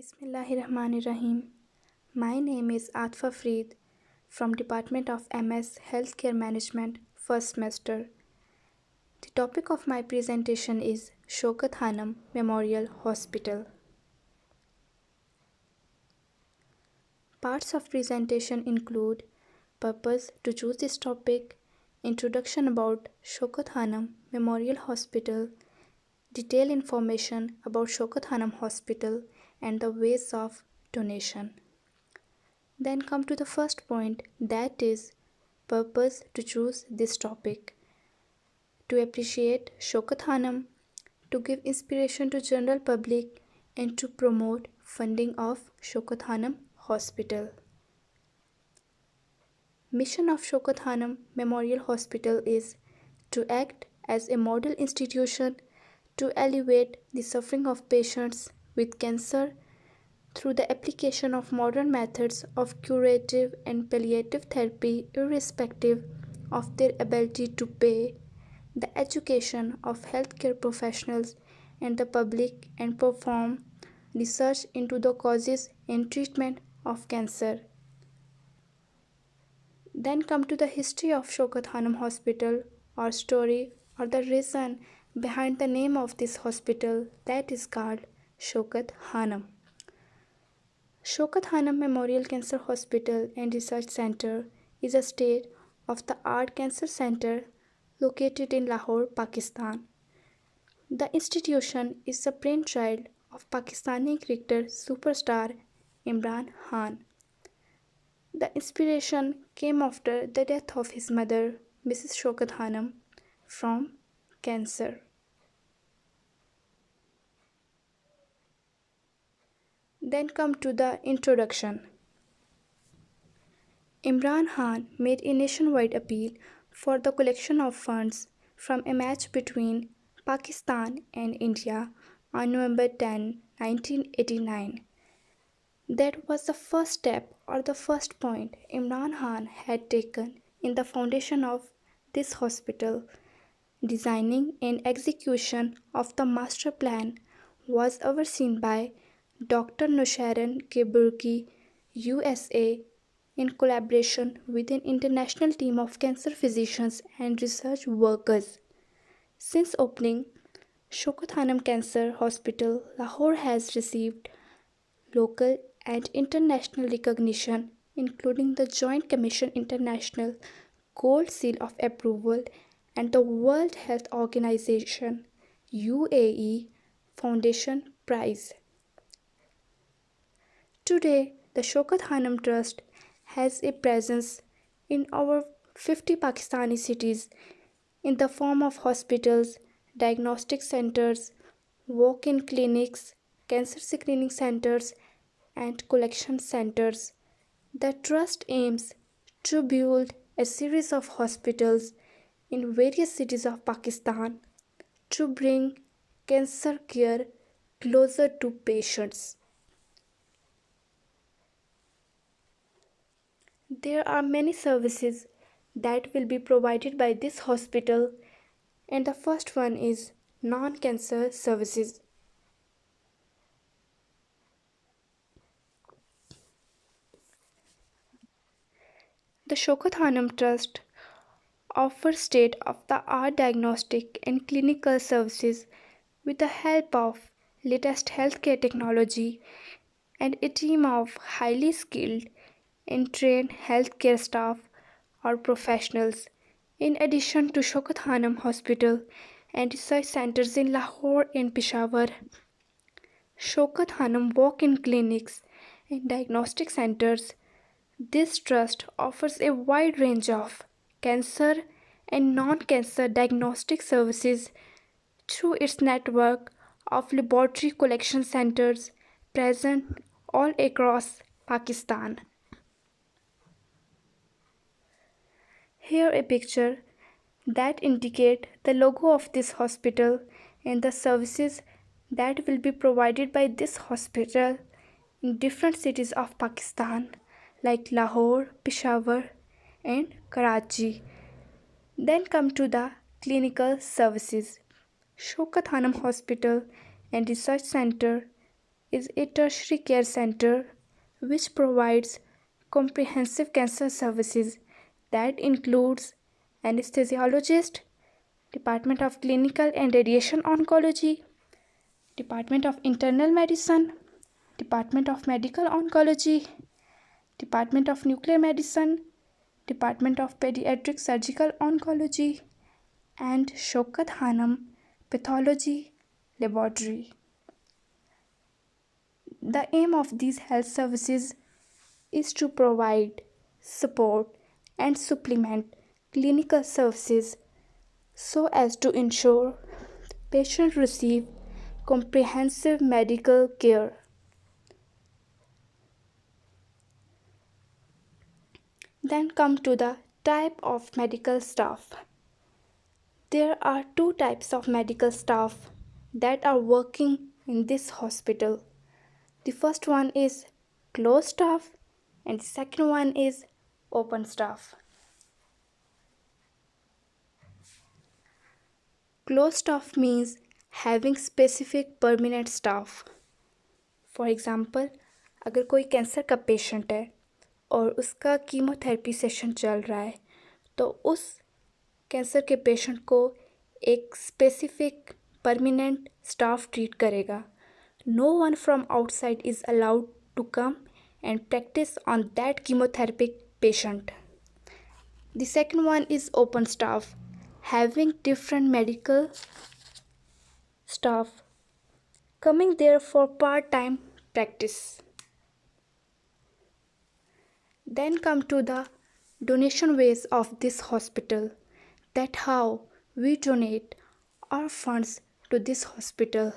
Bismillahirrahmanirrahim. My name is Atfa Freed from Department of MS Healthcare Management, first semester. The topic of my presentation is Shaukat Hanum Memorial Hospital. Parts of presentation include purpose to choose this topic, introduction about Shaukat Hanum Memorial Hospital, detailed information about Shaukat Hanum Hospital and the ways of donation. Then come to the first point, that is purpose to choose this topic. To appreciate Shaukat Hanum, to give inspiration to general public and to promote funding of Shaukat Hanum Hospital. Mission of Shaukat Hanum Memorial Hospital is to act as a model institution to alleviate the suffering of patients with cancer through the application of modern methods of curative and palliative therapy irrespective of their ability to pay, the education of healthcare professionals and the public, and perform research into the causes and treatment of cancer. Then come to the history of Shaukat Hanum Hospital or story or the reason behind the name of this hospital, that is called Shaukat Hanum. Shaukat Hanum Memorial Cancer Hospital and Research Center is a state-of-the-art cancer center located in Lahore, Pakistan. The institution is the brainchild of Pakistani cricketer superstar Imran Khan. The inspiration came after the death of his mother, Mrs. Shaukat Hanum, from cancer. Then come to the introduction. Imran Khan made a nationwide appeal for the collection of funds from a match between Pakistan and India on November 10, 1989. That was the first step or the first point Imran Khan had taken in the foundation of this hospital. Designing and execution of the master plan was overseen by Dr. Nusharan Keburki, USA, in collaboration with an international team of cancer physicians and research workers. Since opening, Shaukat Hanum Cancer Hospital, Lahore has received local and international recognition, including the Joint Commission International Gold Seal of Approval and the World Health Organization UAE Foundation Prize. Today, the Shaukat Hanum Trust has a presence in over 50 Pakistani cities in the form of hospitals, diagnostic centers, walk-in clinics, cancer screening centers, and collection centers. The trust aims to build a series of hospitals in various cities of Pakistan to bring cancer care closer to patients. There are many services that will be provided by this hospital, and the first one is non-cancer services. The Shaukat Hanum Trust offers state-of-the-art diagnostic and clinical services with the help of latest healthcare technology and a team of highly skilled and trained healthcare staff or professionals. In addition to Shaukat Hanum Hospital and research centers in Lahore and Peshawar, Shaukat Hanum walk-in clinics and diagnostic centers, this trust offers a wide range of cancer and non-cancer diagnostic services through its network of laboratory collection centers present all across Pakistan. Here a picture that indicate the logo of this hospital and the services that will be provided by this hospital in different cities of Pakistan like Lahore, Peshawar and Karachi. Then come to the clinical services. Shaukat Hanum Hospital and Research Center is a tertiary care center which provides comprehensive cancer services that includes anesthesiologist, Department of Clinical and Radiation Oncology, Department of Internal Medicine, Department of Medical Oncology, Department of Nuclear Medicine, Department of Pediatric Surgical Oncology, and Shaukat Hanum Pathology Laboratory. The aim of these health services is to provide support and supplement clinical services so as to ensure patients receive comprehensive medical care. Then come to the type of medical staff. There are two types of medical staff that are working in this hospital. The first one is closed staff and the second one is open staff. Closed staff means having specific permanent staff. For example अगर कोई cancer का patient है और उसका chemotherapy session चल रहा है तो उस कैंसर के पेशेंट को एक स्पेसिफिक परमानेंट स्टाफ ट्रीट करेगा. No one from outside is allowed to come and practice on that chemotherapeutic patient. The second one is open staff, having different medical staff coming there for part-time practice. Then come to the donation ways of this hospital, that how we donate our funds to this hospital.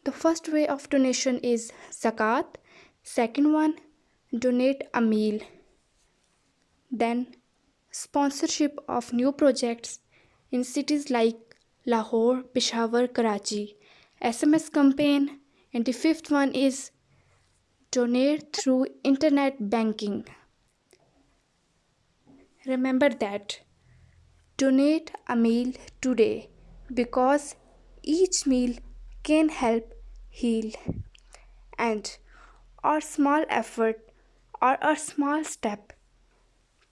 The first way of donation is zakat. Second one, donate a meal. Then sponsorship of new projects in cities like Lahore, Peshawar, Karachi, SMS campaign, and the fifth one is donate through internet banking. Remember that donate a meal today because each meal can help heal, and our small effort or a small step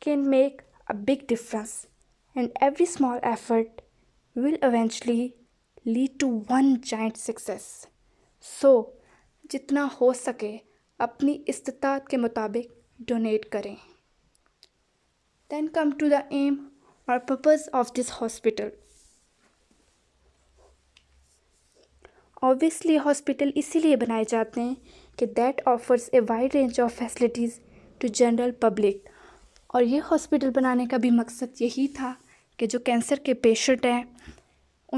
can make a big difference, and every small effort will eventually lead to one giant success. So जितना हो सके अपनी इस्तिताअत के मुताबिक donate करें. Then come to the aim or purpose of this hospital. Obviously hospital इसीलिए बनाए जाते हैं कि that offers a wide range of facilities to general public. और ये हॉस्पिटल बनाने का भी मकसद यही था कि जो कैंसर के पेशेंट हैं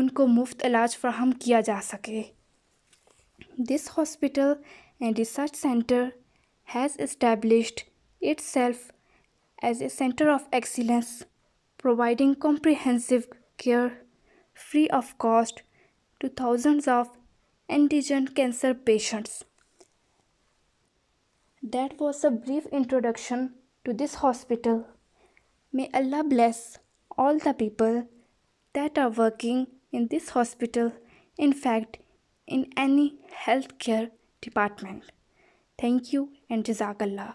उनको मुफ्त इलाज फराहम किया जा सके. This hospital and research centre has established itself as a center of excellence, providing comprehensive care free of cost to thousands of indigent cancer patients. That was a brief introduction to this hospital. May Allah bless all the people that are working in this hospital, in fact, in any healthcare department. Thank you and Jazakallah.